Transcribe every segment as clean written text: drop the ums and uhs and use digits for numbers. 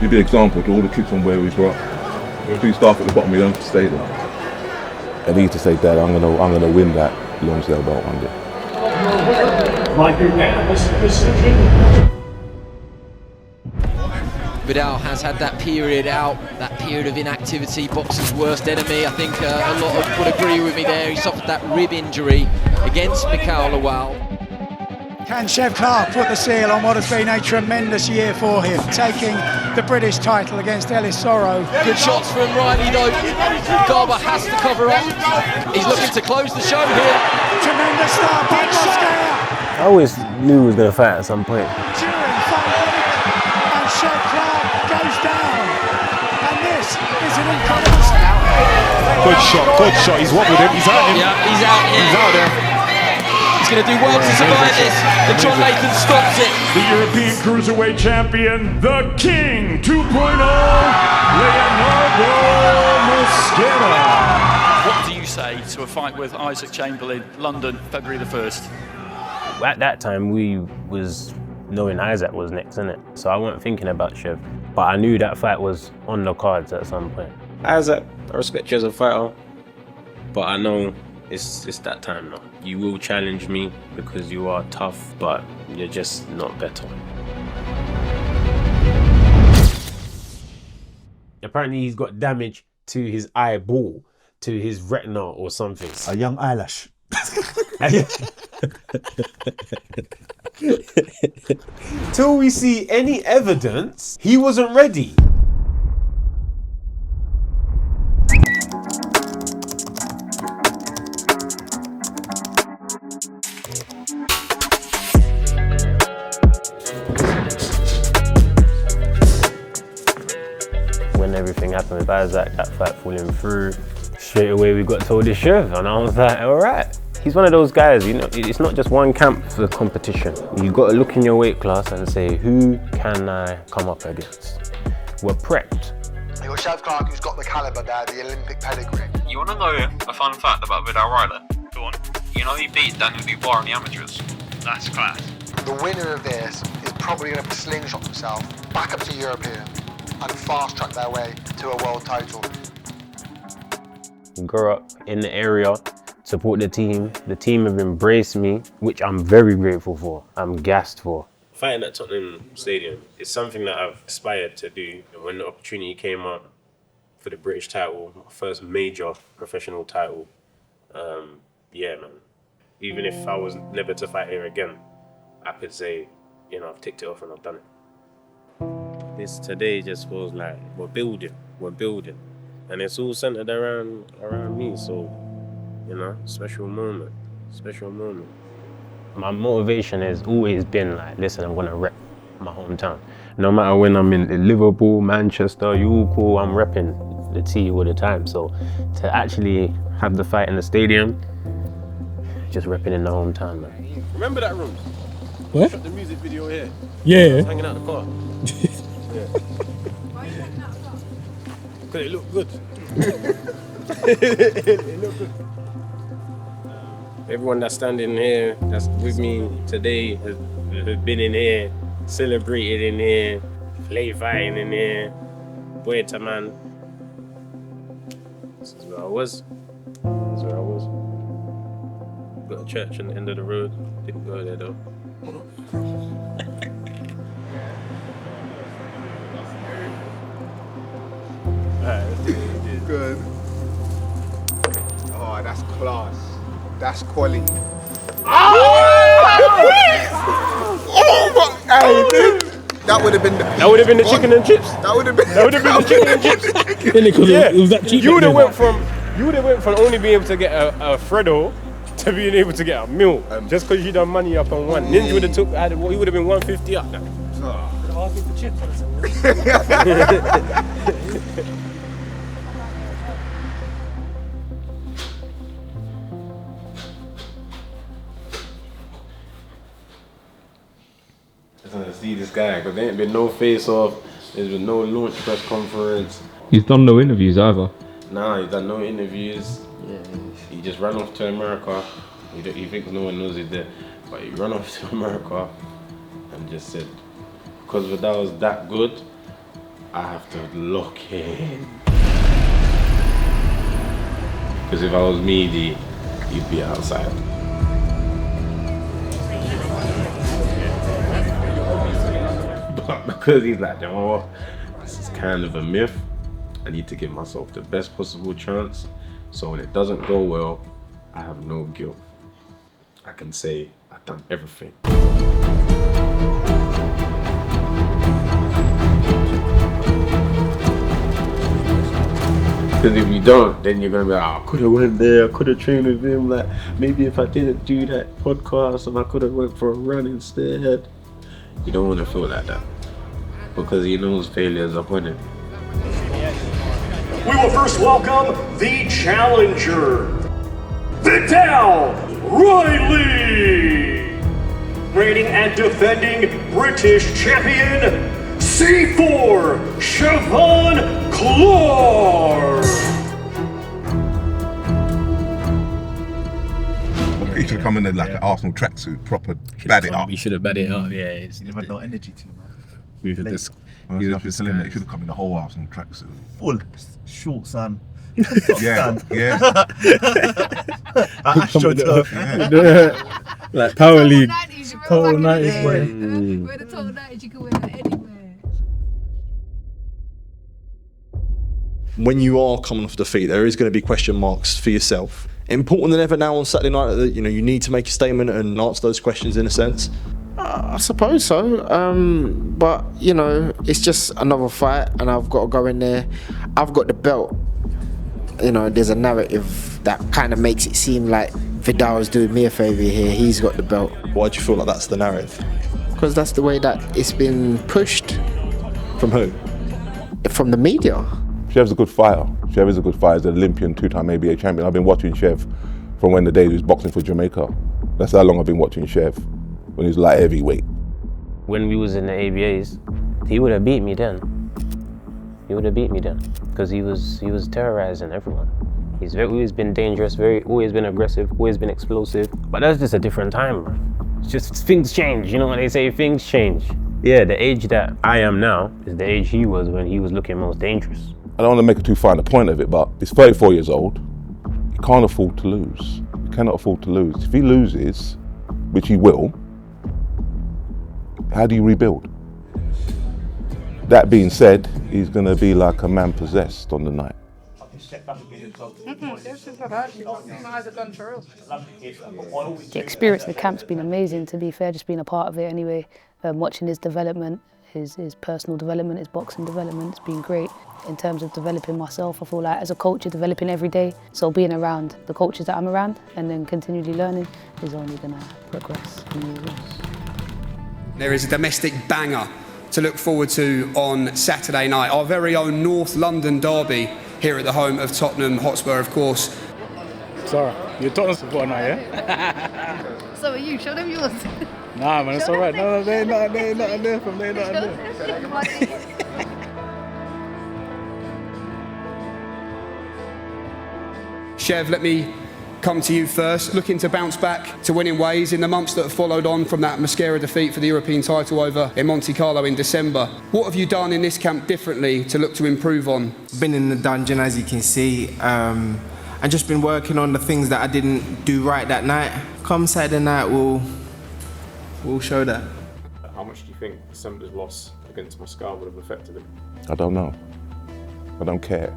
You'd be an example to all the kids from where we grew up. Please staff at the bottom of the stadium. And he used to say, Dad, I'm gonna win that Lonsdale belt one day. Like unanimous decision. Viddal has had that period out, that period of inactivity, boxing's worst enemy. I think a lot would agree with me there. He suffered that rib injury against Mikhail Lawal. Can Chev Clarke put the seal on what has been a tremendous year for him, taking the British title against Ellis Sorrow? Good shots from Riley though. Garber has to cover up. He's looking to close the show here. Tremendous start by Moscow. I always knew he was going to fight at some point. During 5 minutes, and Chev Clarke goes down. And this is an incredible start. Good shot. He's what with him? He's out him. Yeah, he's out here. He's out there. He's going to do well to survive this. And John Nathan stops it. The European Cruiserweight Champion, the King 2.0, Leonardo Mosquera. What do you say to a fight with Isaac Chamberlain, London, February the 1st? At that time, we was knowing Isaac was next, innit? So I wasn't thinking about Chev. But I knew that fight was on the cards at some point. Isaac, I respect you as a fighter, but I know it's that time now. You will challenge me because you are tough, but you're just not better. Apparently he's got damage to his eyeball, to his retina or something. A young eyelash. Till we see any evidence, he wasn't ready. When everything happened with Isaac, that fight falling through, straight away we got told it's Chev, and I was like, all right. He's one of those guys, you know, it's not just one camp for competition. You got to look in your weight class and say, who can I come up against? We're prepped. You got Chev Clarke, who's got the caliber there, the Olympic pedigree. You want to know a fun fact about Viddal Riley? Go on. You know he beat Daniel Dubois in the amateurs. That's class. The winner of this is probably going to slingshot himself back up to European and fast track their way to a world title. Grew up in the area, support the team. The team have embraced me, which I'm very grateful for. I'm gassed for. Fighting at Tottenham Stadium is something that I've aspired to do. When the opportunity came up for the British title, my first major professional title, yeah, man. Even if I was never to fight here again, I could say, you know, I've ticked it off and I've done it. This today just feels like we're building, and it's all centered around me. So, you know, special moment. My motivation has always been like, listen, I'm gonna rep my hometown. No matter when I'm in Liverpool, Manchester, you all cool, I'm repping the T all the time. So to actually have the fight in the stadium, just repping in the hometown, man. Remember that room? What? Shot the music video here. Yeah. Hanging out the car. Yeah. Because it looked good. It looked good. Everyone that's standing here, that's with me today, has been in here, celebrated in here, play fighting in here, Boyta man. This is where I was. Got a church on the end of the road. Didn't go there though. Good. Oh, that's class. That's quality. Oh my! Hey, dude. That would have been the chicken and chips. That would have been the chicken and chips. Yeah. It was that cheap. You would have went from only being able to get a Freddo to being able to get a meal just because you done money up on one. Ninja would have took. He would have been 150 up. Ask me for chips. To see this guy, because there ain't been no face-off, there's been no launch press conference. He's done no interviews either. Nah, he's done no interviews. Yeah. He just ran off to America. He thinks no one knows he's there, but he ran off to America and just said, because Viddal was that good, I have to lock in. Because if I was Meaty, he'd be outside. But because he's like, you know what, this is kind of a myth, I need to give myself the best possible chance. So when it doesn't go well, I have no guilt. I can say I've done everything. Because if you don't, then you're gonna be like, oh, I could have went there, I could have trained with him. Like maybe if I didn't do that podcast, and I could have went for a run instead. You don't want to feel like that because he knows failures upon him. We will first welcome the challenger, Viddal Riley, reigning and defending British champion, C4 Chev Clarke. He should come in like an Arsenal tracksuit, proper bad it up. He should have bad it up, yeah. He's never no energy to him. He should have come in the whole Arsenal tracksuit. Full short, son. Yeah. AstroTurf. Like Power League. Total 90s way. We're the total 90s, you can wear that anywhere. When you are coming off defeat, there is going to be question marks for yourself. Important than ever now on Saturday night that you need to make a statement and answer those questions in a sense. I suppose so, but it's just another fight, and I've got to go in there. I've got the belt. There's a narrative that kind of makes it seem like Viddal is doing me a favour here. He's got the belt. Why do you feel like that's the narrative? Because that's the way that it's been pushed. From who? From the media. Chev's a good fighter. Chev is a good fighter. He's an Olympian, two-time ABA champion. I've been watching Chev from when the day he was boxing for Jamaica. That's how long I've been watching Chev, when he was light heavyweight. When we was in the ABAs, he would have beat me then. Because he was terrorizing everyone. He's always been dangerous, always been aggressive, always been explosive. But that's just a different time, man. It's just things change, you know what they say, things change. Yeah, the age that I am now is the age he was when he was looking most dangerous. I don't want to make too fine a point of it, but he's 34 years old. He can't afford to lose. He cannot afford to lose. If he loses, which he will, how do you rebuild? That being said, he's going to be like a man possessed on the night. The experience of the camp's been amazing, to be fair, just being a part of it anyway. Watching his development, his personal development, his boxing development, it's been great. In terms of developing myself, I feel like as a coach you're developing every day, so being around the coaches that I'm around and then continually learning is only going to progress. There is a domestic banger to look forward to on Saturday night, our very own North London derby here at the home of Tottenham Hotspur, of course. Sorry, you're Tottenham supporter now, yeah? So are you, show them yours. Nah, man, it's alright. No, they're not there from there, not there. Chev, let me come to you first. Looking to bounce back to winning ways in the months that have followed on from that mascara defeat for the European title over in Monte Carlo in December. What have you done in this camp differently to look to improve on? Been in the dungeon, as you can see, and just been working on the things that I didn't do right that night. Come Saturday night, we'll show that. How much do you think December's loss against Moscow would have affected him? I don't know. I don't care.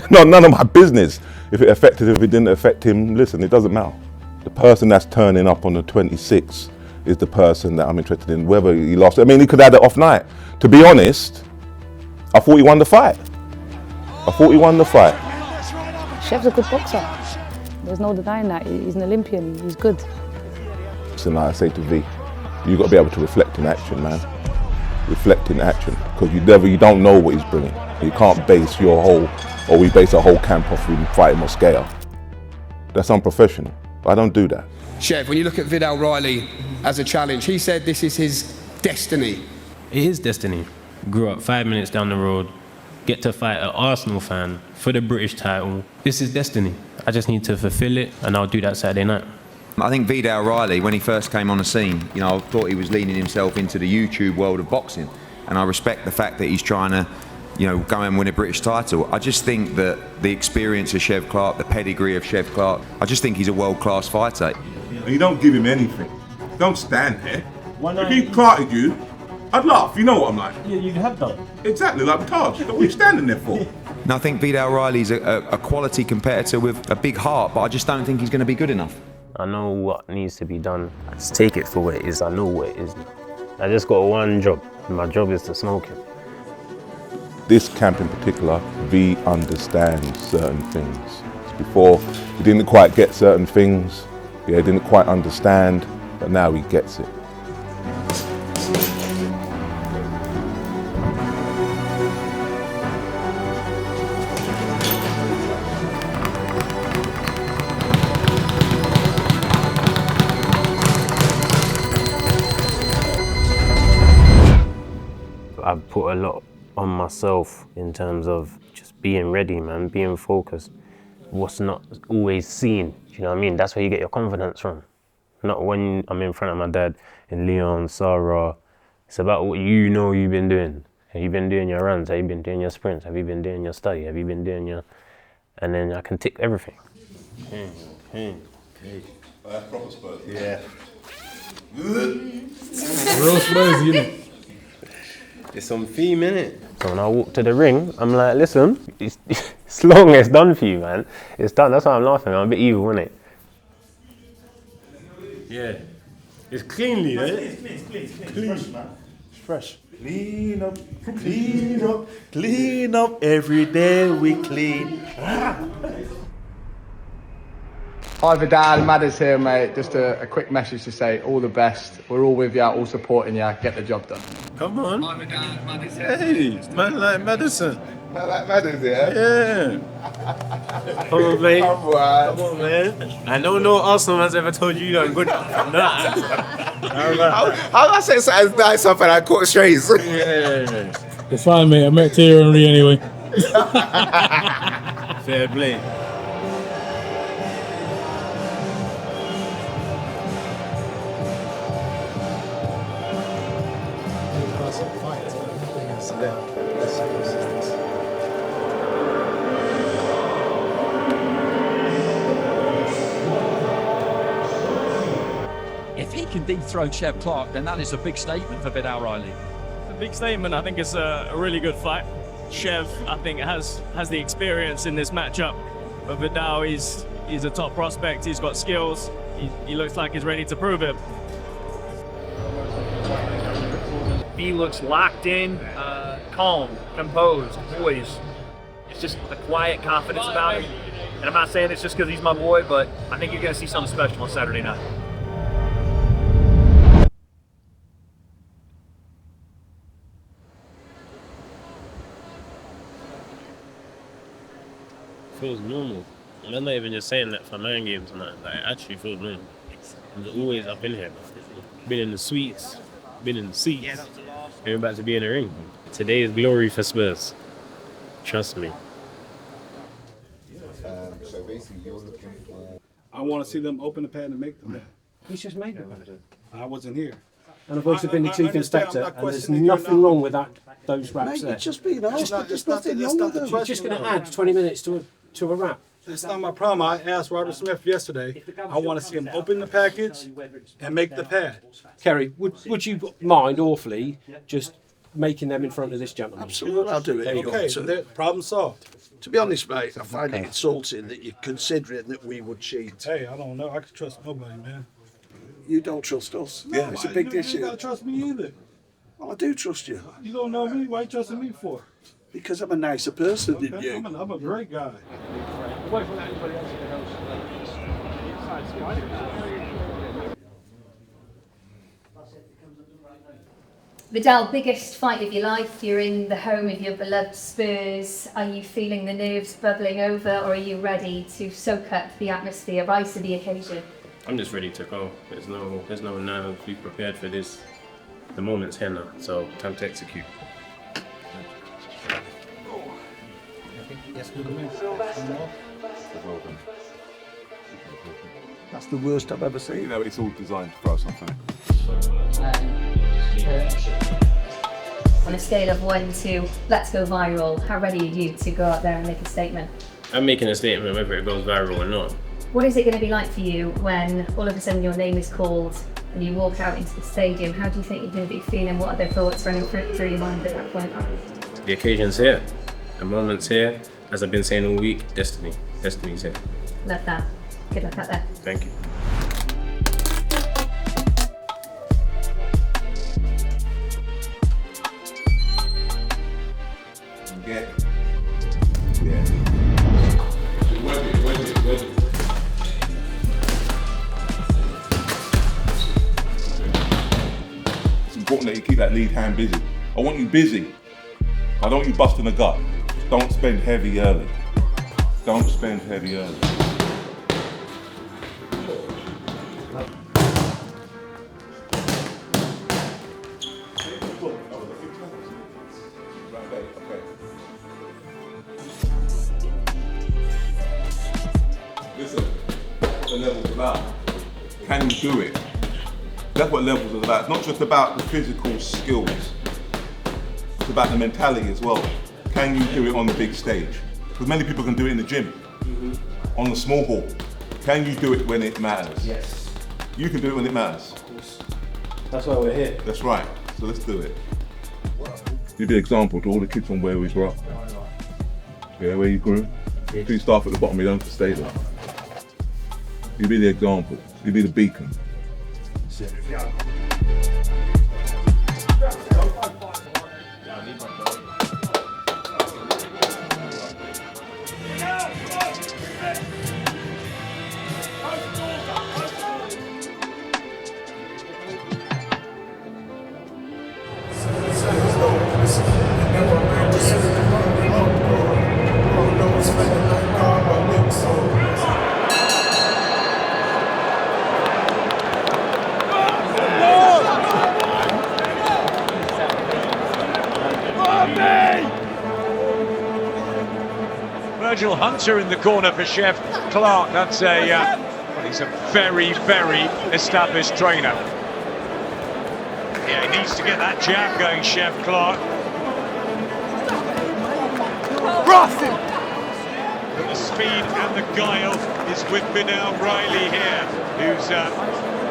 No, none of my business. If it affected him, if it didn't affect him, listen, it doesn't matter. The person that's turning up on the 26th is the person that I'm interested in, whether he lost. I mean, he could have had an off night. To be honest, I thought he won the fight. Chev's a good boxer. There's no denying that. He's an Olympian, he's good. So like I say to V, you've got to be able to reflect in action, man. Reflect in action, because you don't know what he's bringing. You can't base we base a whole camp off him fighting Moscow. That's unprofessional. I don't do that. Chev, when you look at Viddal Riley as a challenge, he said this is his destiny. It is destiny. Grew up 5 minutes down the road, get to fight an Arsenal fan for the British title. This is destiny. I just need to fulfill it, and I'll do that Saturday night. I think Viddal Riley, when he first came on the scene, I thought he was leaning himself into the YouTube world of boxing. and I respect the fact that he's trying to, you know, go and win a British title. I just think that the experience of Chev Clarke, the pedigree of Chev Clarke, I just think he's a world-class fighter. You don't give him anything. Don't stand there. If he clarted you, I'd laugh. You know what I'm like. Yeah, you have done. Exactly, like Taj. What are you standing there for? And I think Viddal Riley's a quality competitor with a big heart, but I just don't think he's going to be good enough. I know what needs to be done. I just take it for what it is. I know what it is. I just got one job, and my job is to smoke him. This camp in particular, V understands certain things. Before, he didn't quite get certain things. Yeah, he didn't quite understand, but now he gets it. I've put a lot on myself in terms of just being ready, man, being focused. What's not always seen, you know what I mean? That's where you get your confidence from. Not when I'm in front of my dad and Leon, Sarah. It's about what you know you've been doing. Have you been doing your runs? Have you been doing your sprints? Have you been doing your study? Have you been doing your... And then I can tick everything. That's proper Spurs. Yeah. Real Spurs, you know. It's on theme, innit? So when I walk to the ring, I'm like, listen, it's long, it's done for you, man. It's done, that's why I'm laughing, I'm a bit evil, innit? Yeah. It's cleanly, isn't it? It's clean. Fresh, man. It's fresh. Clean up, clean up, clean up. Every day we clean. Hi Viddal, Madders here, mate. Just a quick message to say all the best. We're all with you, all supporting you. Get the job done. Come on. Hi Viddal, Madders here. Hey, man like Madison. Man like Madders here? Yeah. Come on, mate. Come on. Come on, man. I know no Arsenal has ever told you you're good. Nah. How I say something nice up and I caught strays? Yeah. It's fine, mate. I met Thierry Henry anyway. Fair play. If he can dethrone Chev Clarke, then that is a big statement for Viddal Riley. A big statement. I think it's a really good fight. Chev, I think, has the experience in this matchup. But Viddal, he's a top prospect. He's got skills. He looks like he's ready to prove it. He looks locked in, calm, composed, poised. It's just a quiet confidence about him. And I'm not saying it's just because he's my boy, but I think you're going to see something special on Saturday night. Feels normal. And I'm not even just saying that for man games and that. Like, it actually feels normal. I'm always up in here. Been in the suites, been in the seats. I'm about to be in the ring. Today is glory for Spurs. Trust me. So basically, you're looking for. I want to see them open the pad and make the pad. He's just made the pad. I wasn't here. And I've also been the chief inspector, and there's questioning nothing you, wrong with that. Those wraps Mate, there. it's just been asked. There's nothing wrong with them. You're just going to add 20 minutes to a wrap. It's not my problem. I asked Robert Smith yesterday. I want to see him open the package and make the pad. Kerry, would you mind awfully just making them in front of this gentleman? Absolutely, I'll do it. There you go. Okay, so problem solved. To be honest, mate, I find it insulting that you're considering that we would cheat. Hey, I don't know. I can trust nobody, man. You don't trust us. No, It's a big issue. You don't trust me either. Well, I do trust you. You don't know me. Why you trusting me for? Because I'm a nicer person than Okay, you. I'm a great guy. Viddal, biggest fight of your life. You're in the home of your beloved Spurs. Are you feeling the nerves bubbling over, or are you ready to soak up the atmosphere, rise to the occasion? I'm just ready to go. There's no nerve. Be prepared for this. The moment's here now, so time to execute. That's the worst I've ever seen. You know, it's all designed to throw something. On a scale of 1 to let's go viral, how ready are you to go out there and make a statement? I'm making a statement whether it goes viral or not. What is it going to be like for you when all of a sudden your name is called and you walk out into the stadium? How do you think you're going to be feeling? What are the thoughts running through your mind at that point? The occasion's here. The moment's here. As I've been saying all week, destiny. Destiny's here. Love that. Good luck out there. Thank you. Yeah. It's important that you keep that lead hand busy. I want you busy. I don't want you busting a gut. Don't spend heavy early. Don't spend heavy early. Listen, that's what levels about. Can you do it? That's what levels is about. It's not just about the physical skills. It's about the mentality as well. Can you do it on the big stage? Because many people can do it in the gym, on the small hall. Can you do it when it matters? Yes. You can do it when it matters. Of course. That's why we're here. That's right. So let's do it. You be an example to all the kids from where we grew up. Yeah, where you grew. If you start at the bottom, you don't have to stay there. You be the example. You be the beacon. Virgil Hunter in the corner for Chev Clarke. That's well, he's a very, very established trainer. Yeah, he needs to get that jab going, Chev Clarke. But the speed and the guile is with Viddal Riley here, who's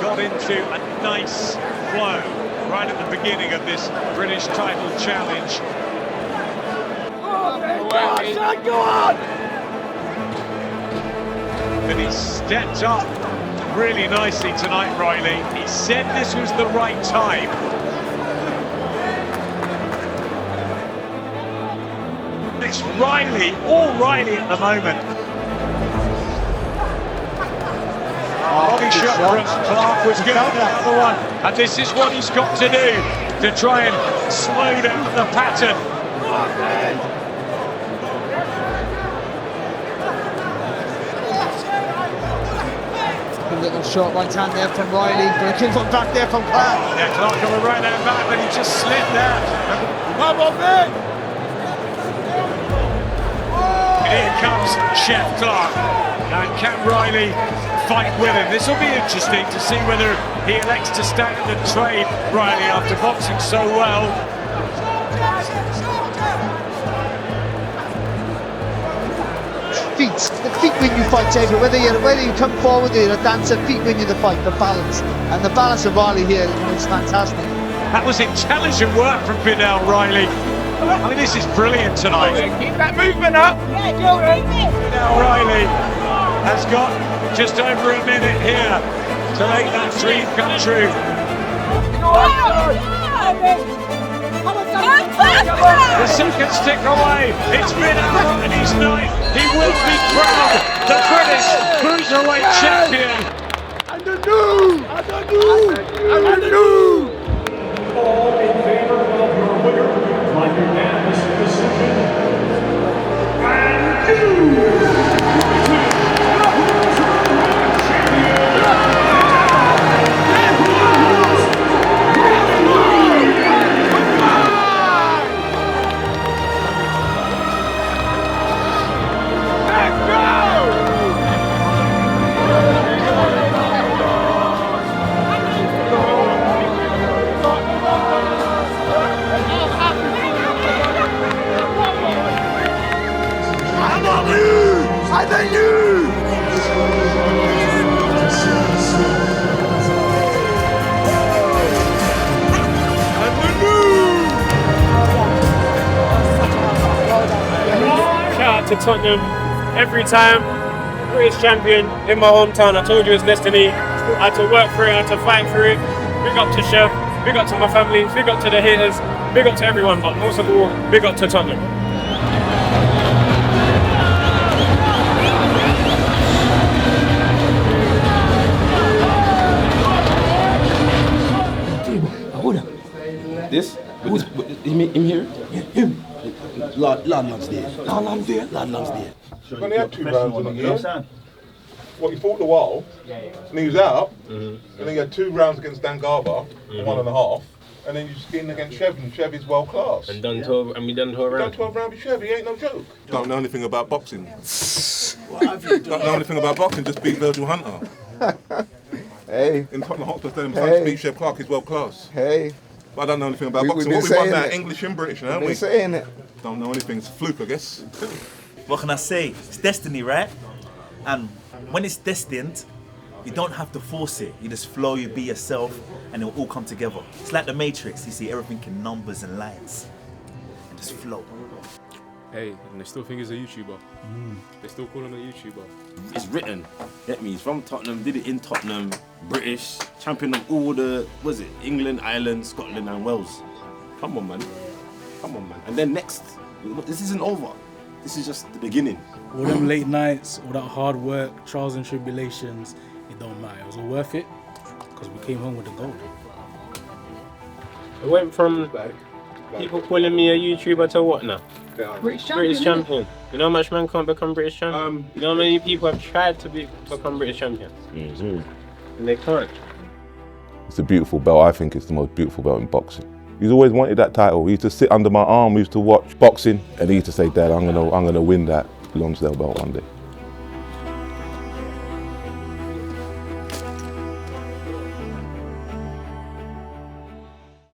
got into a nice flow right at the beginning of this British title challenge. Go on! And he stepped up really nicely tonight, Riley. He said this was the right time. It's Riley, all Riley at the moment. Body shot from Clarke was good, another one. And this is what he's got to do to try and slow down the pattern. A little short right hand there from Riley, but a good one back there from Clarke. Yeah, Clarke on the right hand back, but he just slipped there. Come on, man! And here comes Chev Clarke. And can Riley fight with him? This will be interesting to see whether he elects to stand and trade Riley after boxing so well. The feet win you fight, David. Whether you come forward or you're a dancer, feet win you the fight, the balance. And the balance of Riley here is fantastic. That was intelligent work from Viddal Riley. I mean, this is brilliant tonight. Keep that movement up. Viddal Riley has got just over a minute here to make that dream come true. The second stick away. It's Viddal Riley's night. He will be crowned the British Cruiserweight Champion. And the new. All in favor of your winner by unanimous decision. Shout out to Tottenham every time. British champion in my hometown. I told you it's destiny. I had to work for it, I had to fight for it. Big up to Chev, big up to my family, big up to the haters, big up to everyone, but most of all, big up to Tottenham. This? Him here? Yeah, him. Land's there. Land's there. Land's there. We've only had 2 rounds in a year. What, he fought the wall, and he was out, and then he had 2 rounds against Dan Garber, 1.5, and then you just get in against Chev, and Chev is world class. And done 12, and we done 12 rounds. Done 12 rounds with Chev, he ain't no joke. Don't know anything about boxing. Don't know anything about boxing, just beat Virgil Hunter. Hey. In Tottenham Hotspur Stadium, to beat Chev Clarke, he's world class. Hey. But I don't know anything about boxing. What we want now, English and British, haven't we? Saying it. Don't know anything, it's a fluke, I guess. What can I say? It's destiny, right? And when it's destined, you don't have to force it. You just flow, you be yourself, and it'll all come together. It's like the Matrix. You see everything in numbers and lines. And just flow. Hey, and they still think he's a YouTuber. They still call him a YouTuber. It's written. Get me? He's from Tottenham, did it in Tottenham, British, champion of all the, was it, England, Ireland, Scotland and Wales. Come on, man. Come on, man. And then next, this isn't over. This is just the beginning. All them late nights, all that hard work, trials and tribulations, it don't matter. It was all worth it because we came home with the gold. It went from people calling me a YouTuber to what now? British champion. You know how much man can't become British champion? You know how many people have tried to become British champions? And they can't. It's a beautiful belt. I think it's the most beautiful belt in boxing. He's always wanted that title. He used to sit under my arm, we used to watch boxing, and he used to say, Dad, I'm gonna win that Lonsdale belt one day.